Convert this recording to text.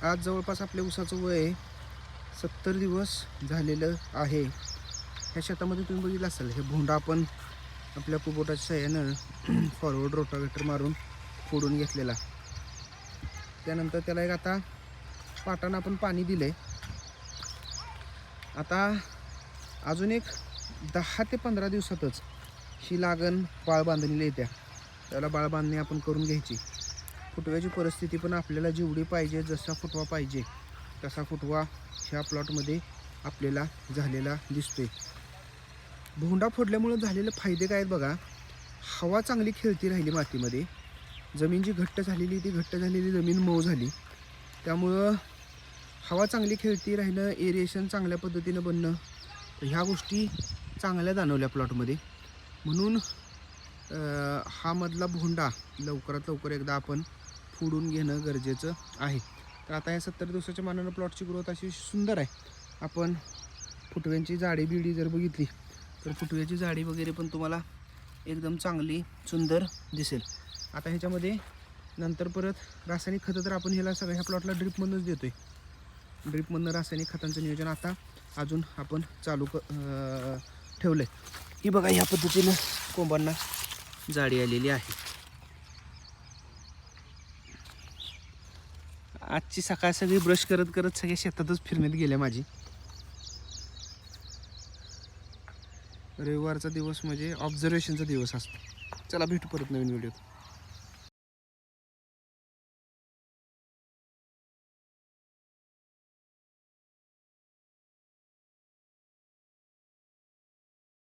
आज जवळपास आपल्या ऊसाचं वय 70 दिवस झालेलं आहे. ह्या शेतामध्ये तुम्ही बघितलं असाल, हे भोंडा आपण आपल्या कुबोटाच्या साहाय्यानं फॉरवर्ड रोटावेटर मारून फोडून घेतलेला. त्यानंतर त्याला एक आता पाटानं आपण पाणी दिले. आता अजून एक 10 ते 15 दिवसातच ही लागण बाळ बांधणीला येत्या. त्याला बाळ बांधणी आपण करून घ्यायची. फुटव्याची परिस्थिती पण आपल्याला जेवढी पाहिजे, जसा फुटवा पाहिजे तसा फुटवा ह्या प्लॉटमध्ये आपल्याला झालेला दिसतोय. भोंडा फोडल्यामुळे झालेले फायदे काय आहेत बघा. हवा चांगली खेळती राहिली मातीमध्ये. जमीन जी घट्ट झालेली ती घट्ट झालेली जमीन मऊ झाली. त्यामुळं हवा चांगली खेळती राहिलं, एरिएशन चांगल्या पद्धतीनं बनणं, तर ह्या गोष्टी चांगल्या जाणवल्या प्लॉटमध्ये. म्हणून हा मधला भोंडा लवकरात लवकर एकदा आपण फोडून घेणं गरजेचं आहे. तर आता या 70 दिवसाच्या मानानं प्लॉटची ग्रोथ अशी सुंदर आहे. आपण फुटव्यांची जाडी बिडी जर बघितली तर फुटव्याची जाडी वगैरे पण तुम्हाला एकदम चांगली सुंदर दिसेल. आता ह्याच्यामध्ये नंतर परत रासायनिक खतं तर आपण ह्याला सगळ्या ह्या प्लॉटला ड्रिपमधूनच देतो आहे. ड्रिपमधनं रासायनिक खतांचं नियोजन आता अजून आपण चालू ठेवलं आहे. ही बघा, ह्या पद्धतीनं कोंबांना जाडी आलेली आहे. आजची सकाळ सगळी ब्रश करत करत सगळ्या शेतातच फिरण्यात गेल्या माझी. रविवारचा दिवस म्हणजे ऑब्झर्वेशनचा दिवस असतो. चला भेटू परत नवीन व्हिडिओत.